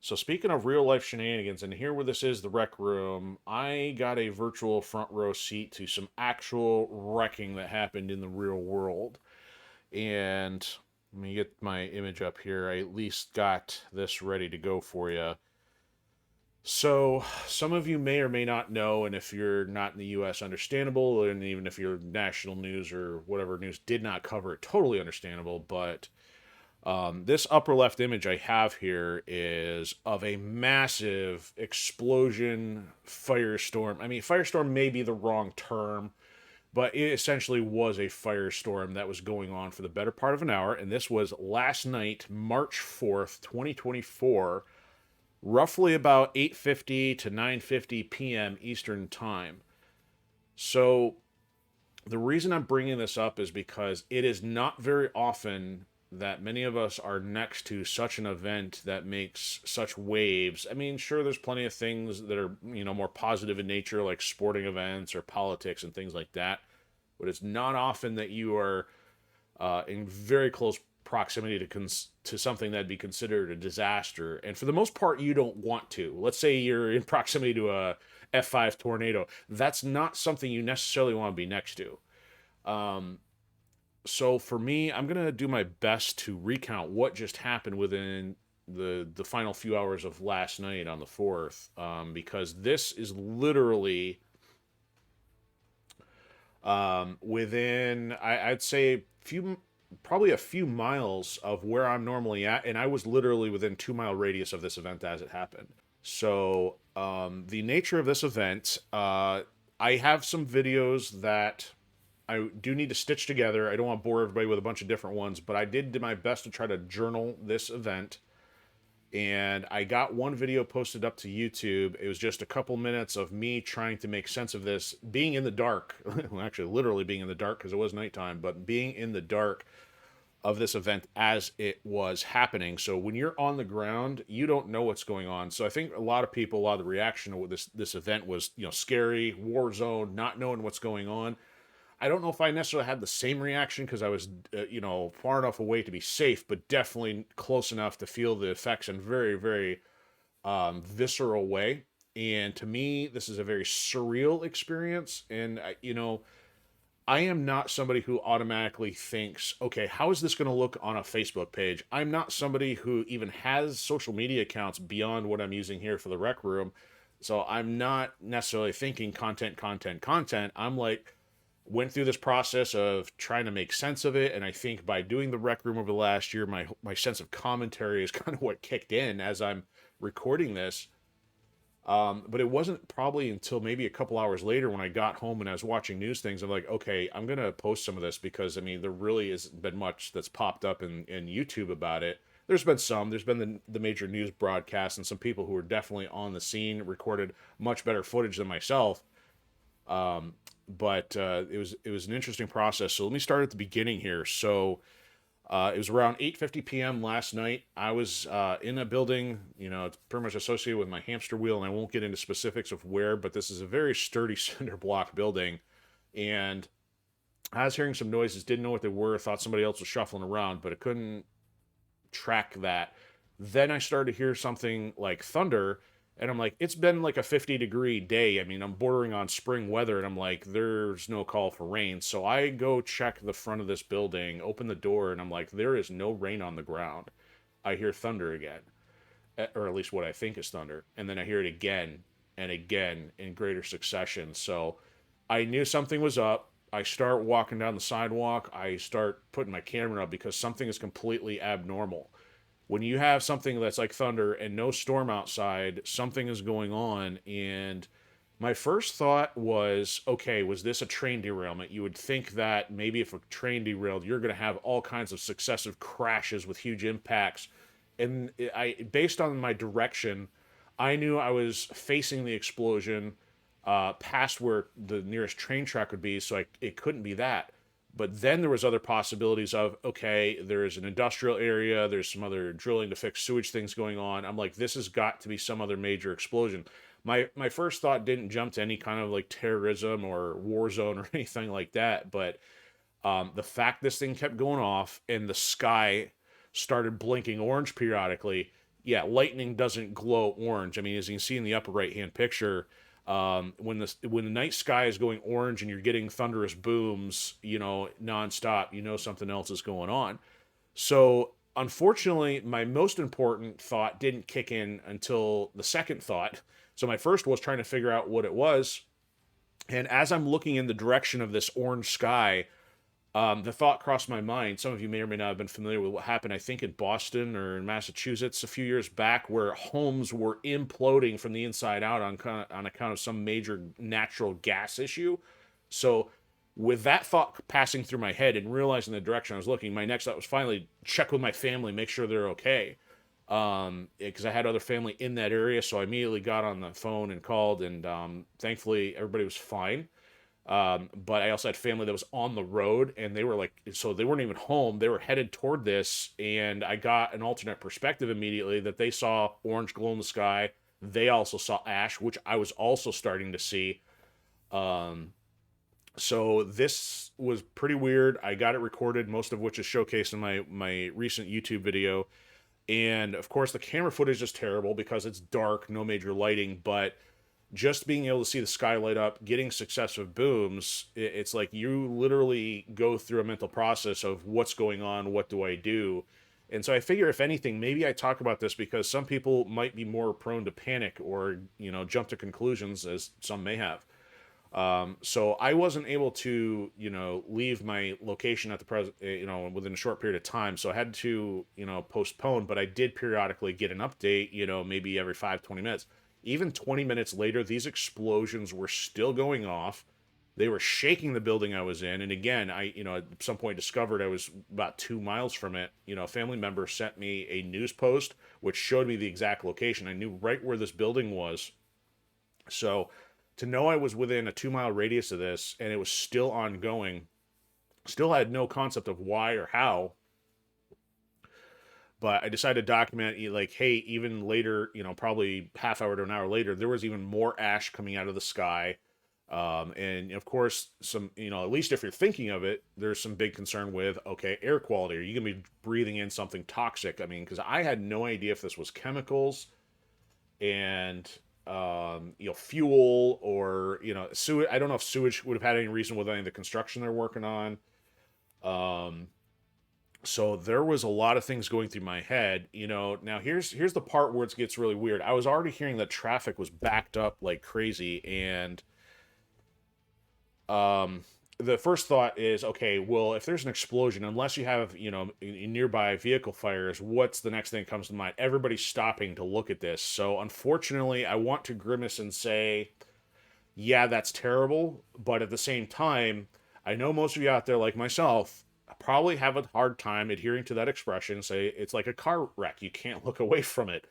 So speaking of real life shenanigans, and here where this is the rec room, I got a virtual front row seat to some actual wrecking that happened in the real world. And let me get my image up here. I at least got this ready to go for you. So, some of you may or may not know, and if you're not in the US, understandable, and even if your national news or whatever news did not cover it, totally understandable. But this upper left image I have here is of a massive explosion firestorm. I mean, firestorm may be the wrong term, but it essentially was a firestorm that was going on for the better part of an hour. And this was last night, March 4th, 2024, roughly about 8:50 to 9:50 p.m. Eastern Time. So the reason I'm bringing this up is because it is not very often that many of us are next to such an event that makes such waves. I mean, sure, there's plenty of things that are, more positive in nature, like sporting events or politics and things like that. But it's not often that you are in very close proximity to something that'd be considered a disaster. And for the most part, you don't want to. Let's say you're in proximity to a F5 tornado. That's not something you necessarily want to be next to. Um, so for me, I'm gonna do my best to recount what just happened within the final few hours of last night on the fourth, because this is literally within I'd say few probably a few miles of where I'm normally at, and I was literally within 2 mile radius of this event as it happened. So the nature of this event, I have some videos that I do need to stitch together. I don't want to bore everybody with a bunch of different ones, but I did do my best to try to journal this event. And I got one video posted up to YouTube. It was just a couple minutes of me trying to make sense of this, being in the dark. Well, actually, literally being in the dark because it was nighttime, but being in the dark of this event as it was happening. So when you're on the ground, you don't know what's going on. So I think a lot of people, a lot of the reaction to this event was, scary, war zone, not knowing what's going on. I don't know if I necessarily had the same reaction because I was, far enough away to be safe, but definitely close enough to feel the effects in very, very visceral way. And to me, this is a very surreal experience. And I am not somebody who automatically thinks, okay, how is this going to look on a Facebook page? I'm not somebody who even has social media accounts beyond what I'm using here for the rec room. So I'm not necessarily thinking content, content, content. I'm like, went through this process of trying to make sense of it, and I think by doing the rec room over the last year, my sense of commentary is kind of what kicked in as I'm recording this. But it wasn't probably until maybe a couple hours later when I got home and I was watching news things. I'm like, okay, I'm gonna post some of this because I mean there really hasn't been much that's popped up in YouTube about it. There's been some. There's been the major news broadcasts and some people who were definitely on the scene recorded much better footage than myself. Um, but it was an interesting process. So let me start at the beginning here. So it was around 8:50 p.m. last night. I was in a building, it's pretty much associated with my hamster wheel, and I won't get into specifics of where, but this is a very sturdy cinder block building. And I was hearing some noises, didn't know what they were, thought somebody else was shuffling around, but I couldn't track that. Then I started to hear something like thunder, and I'm like, it's been like a 50-degree day. I mean, I'm bordering on spring weather, and I'm like, there's no call for rain. So I go check the front of this building, open the door, and I'm like, there is no rain on the ground. I hear thunder again, or at least what I think is thunder. And then I hear it again and again in greater succession. So I knew something was up. I start walking down the sidewalk. I start putting my camera up because something is completely abnormal. When you have something that's like thunder and no storm outside, something is going on. And my first thought was, okay, was this a train derailment? You would think that maybe if a train derailed, you're going to have all kinds of successive crashes with huge impacts. And based on my direction, I knew I was facing the explosion past where the nearest train track would be, so it couldn't be that. But then there was other possibilities of, okay, there's an industrial area, there's some other drilling to fix sewage things going on. I'm like, this has got to be some other major explosion. My first thought didn't jump to any kind of like terrorism or war zone or anything like that, but the fact this thing kept going off and the sky started blinking orange periodically yeah, lightning doesn't glow orange. I mean, as you can see in the upper right hand picture, when the night sky is going orange and you're getting thunderous booms, nonstop, something else is going on. So unfortunately, my most important thought didn't kick in until the second thought. So my first was trying to figure out what it was, and as I'm looking in the direction of this orange sky, the thought crossed my mind. Some of you may or may not have been familiar with what happened, I think, in Boston or in Massachusetts a few years back, where homes were imploding from the inside out on account of some major natural gas issue. So, with that thought passing through my head and realizing the direction I was looking, my next thought was finally check with my family, make sure they're okay. Because I had other family in that area, so I immediately got on the phone and called, and thankfully everybody was fine. But I also had family that was on the road, and they were like, so they weren't even home. They were headed toward this, and I got an alternate perspective immediately that they saw orange glow in the sky. They also saw ash, which I was also starting to see. Um, so this was pretty weird. I got it recorded, most of which is showcased in my recent YouTube video. And of course, the camera footage is terrible because it's dark, no major lighting, but just being able to see the sky light up, getting successive booms, it's like you literally go through a mental process of what's going on, what do I do? And so I figure, if anything, maybe I talk about this because some people might be more prone to panic or, jump to conclusions, as some may have. So I wasn't able to, leave my location at the present, within a short period of time. So I had to, postpone, but I did periodically get an update, maybe every 5-20 minutes. Even 20 minutes later, these explosions were still going off. They were shaking the building I was in. And again, I, at some point discovered I was about 2 miles from it. A family member sent me a news post, which showed me the exact location. I knew right where this building was. So to know I was within a 2 mile radius of this and it was still ongoing, still had no concept of why or how, but I decided to document, like, hey, even later, probably half hour to an hour later, there was even more ash coming out of the sky. And of course, some, at least if you're thinking of it, there's some big concern with, okay, air quality. Are you going to be breathing in something toxic? I mean, because I had no idea if this was chemicals and, fuel or, sewage. I don't know if sewage would have had any reason with any of the construction they're working on. So there was a lot of things going through my head. Now here's the part where it gets really weird. I was already hearing that traffic was backed up like crazy, and the first thought is, okay, well, if there's an explosion, unless you have, nearby vehicle fires, what's the next thing that comes to mind? Everybody's stopping to look at this. So unfortunately, I want to grimace and say, yeah, that's terrible, but at the same time, I know most of you out there, like myself, probably have a hard time adhering to that expression. Say it's like a car wreck, you can't look away from it.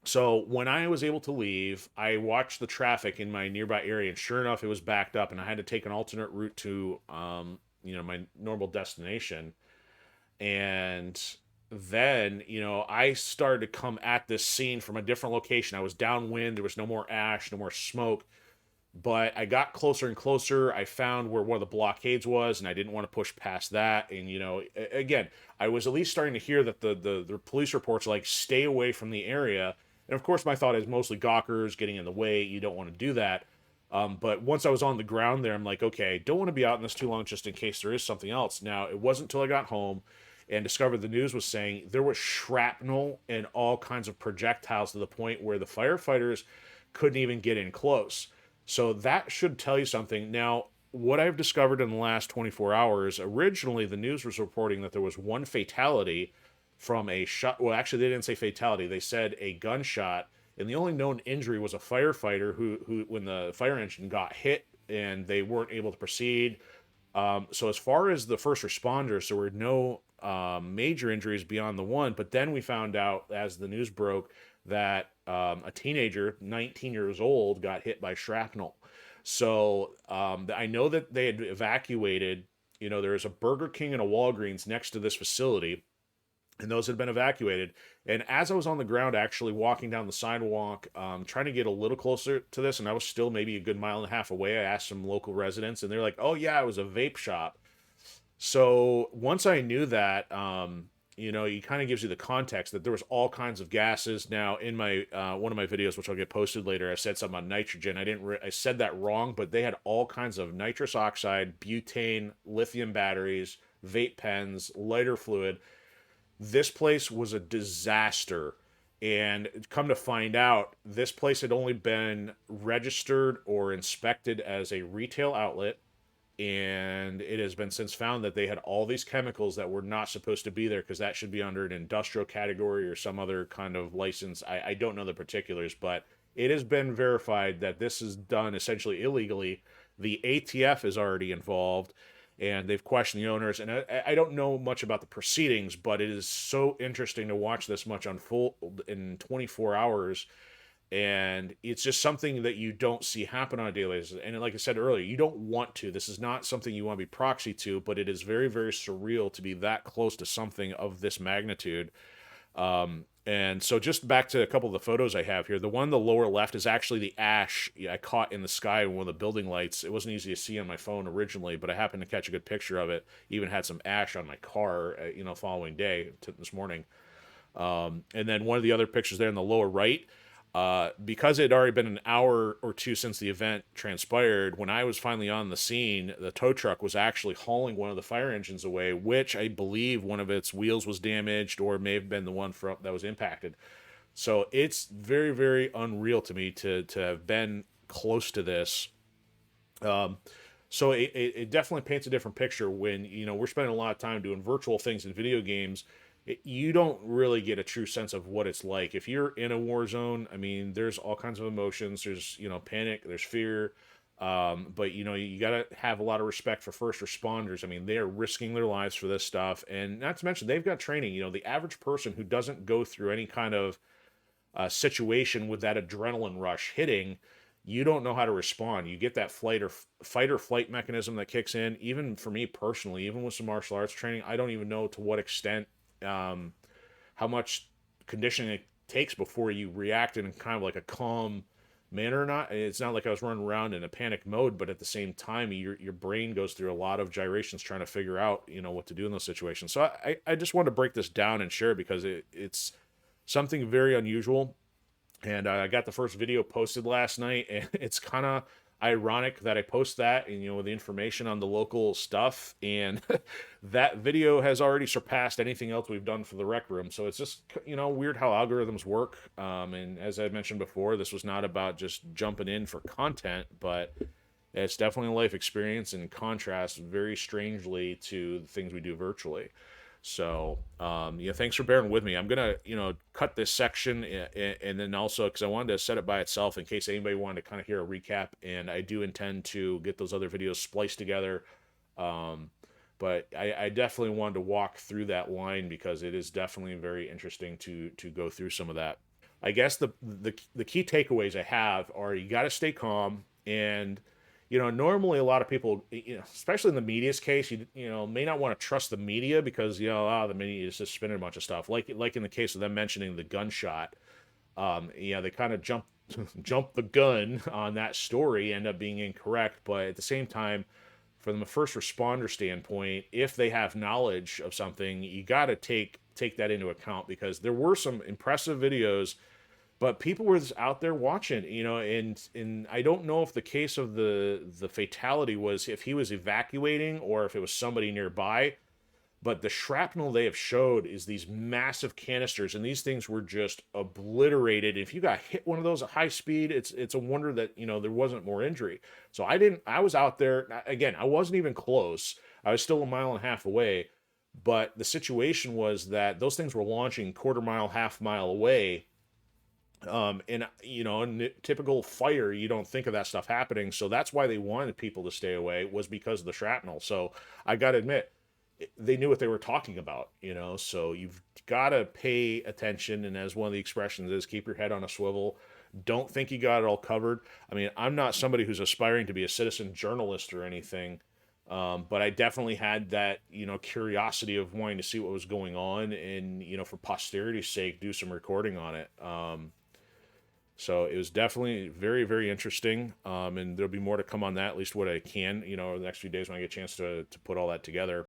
So when I was able to leave, I watched the traffic in my nearby area, and sure enough, it was backed up, and I had to take an alternate route to my normal destination. And then I started to come at this scene from a different location. I was downwind, there was no more ash, no more smoke, but I got closer and closer. I found where one of the blockades was, and I didn't want to push past that. And again, I was at least starting to hear that the police reports like stay away from the area. And of course, my thought is mostly gawkers getting in the way. You don't want to do that. But once I was on the ground there, I'm like, okay, don't want to be out in this too long just in case there is something else. Now, it wasn't until I got home and discovered the news was saying there was shrapnel and all kinds of projectiles to the point where the firefighters couldn't even get in close. So that should tell you something. Now, what I've discovered in the last 24 hours, originally the news was reporting that there was one fatality from a shot. Well, actually, they didn't say fatality. They said a gunshot. And the only known injury was a firefighter who when the fire engine got hit and they weren't able to proceed. So as far as the first responders, there were no major injuries beyond the one. But then we found out as the news broke that a teenager, 19 years old, got hit by shrapnel. So I know that they had evacuated, there was a Burger King and a Walgreens next to this facility, and those had been evacuated. And as I was on the ground, actually walking down the sidewalk, trying to get a little closer to this, and I was still maybe a good mile and a half away, I asked some local residents, and they're like, oh yeah, it was a vape shop. So once I knew that, it kind of gives you the context that there was all kinds of gases. Now, in my one of my videos, which I'll get posted later, I said something on nitrogen. I said that wrong, but they had all kinds of nitrous oxide, butane, lithium batteries, vape pens, lighter fluid. This place was a disaster. And come to find out, this place had only been registered or inspected as a retail outlet, and it has been since found that they had all these chemicals that were not supposed to be there, because that should be under an industrial category or some other kind of license. I don't know the particulars, but it has been verified that this is done essentially illegally. The ATF is already involved, and they've questioned the owners. And I don't know much about the proceedings, but it is so interesting to watch this much unfold in 24 hours, and it's just something that you don't see happen on a daily basis. And like I said earlier, you don't want to. This is not something you want to be proxy to, but it is very, very surreal to be that close to something of this magnitude. And so just back to a couple of the photos I have here. The one on the lower left is actually the ash I caught in the sky in one of the building lights. It wasn't easy to see on my phone originally, but I happened to catch a good picture of it. Even had some ash on my car, following day this morning. And then one of the other pictures there in the lower right, because it had already been an hour or two since the event transpired, when I was finally on the scene, the tow truck was actually hauling one of the fire engines away, which I believe one of its wheels was damaged or may have been the one that was impacted. So it's very, very unreal to me to have been close to this. So it definitely paints a different picture when, we're spending a lot of time doing virtual things in video games. You don't really get a true sense of what it's like. If you're in a war zone, I mean, there's all kinds of emotions. There's, panic, there's fear. But, you got to have a lot of respect for first responders. I mean, they are risking their lives for this stuff. And not to mention, they've got training. The average person who doesn't go through any kind of situation with that adrenaline rush hitting, you don't know how to respond. You get that fight or flight mechanism that kicks in. Even for me personally, even with some martial arts training, I don't even know to what extent how much conditioning it takes before you react in kind of like a calm manner or not. It's not like I was running around in a panic mode, but at the same time, your brain goes through a lot of gyrations trying to figure out, what to do in those situations. So I just wanted to break this down and share, because it's something very unusual. And I got the first video posted last night, and it's kind of ironic that I post that and with the information on the local stuff, and that video has already surpassed anything else we've done for the rec room. So it's just weird how algorithms work. And as I mentioned before, this was not about just jumping in for content, but it's definitely a life experience, in contrast very strangely to the things we do virtually. So, thanks for bearing with me. I'm going to, cut this section, and then also, because I wanted to set it by itself in case anybody wanted to kind of hear a recap, and I do intend to get those other videos spliced together. But I definitely wanted to walk through that line, because it is definitely very interesting to go through some of that. I guess the key takeaways I have are, you got to stay calm. And normally a lot of people, especially in the media's case, may not want to trust the media, because the media is just spinning a bunch of stuff. Like in the case of them mentioning the gunshot, they kind of jump the gun on that story, end up being incorrect. But at the same time, from the first responder standpoint, if they have knowledge of something, you got to take that into account, because there were some impressive videos, but people were out there watching, and I don't know if the case of the fatality was if he was evacuating or if it was somebody nearby, but the shrapnel they have showed is these massive canisters, and these things were just obliterated. If you got hit one of those at high speed, it's a wonder that, there wasn't more injury. So I was out there, again, I wasn't even close. I was still a mile and a half away, but the situation was that those things were launching quarter mile, half mile away. In typical fire, you don't think of that stuff happening. So that's why they wanted people to stay away, was because of the shrapnel. So I got to admit, they knew what they were talking about, so you've got to pay attention. And as one of the expressions is, keep your head on a swivel. Don't think you got it all covered. I mean, I'm not somebody who's aspiring to be a citizen journalist or anything. But I definitely had that, curiosity of wanting to see what was going on, and, for posterity's sake, do some recording on it. So it was definitely very, very interesting. And there'll be more to come on that, at least what I can, the next few days when I get a chance to put all that together.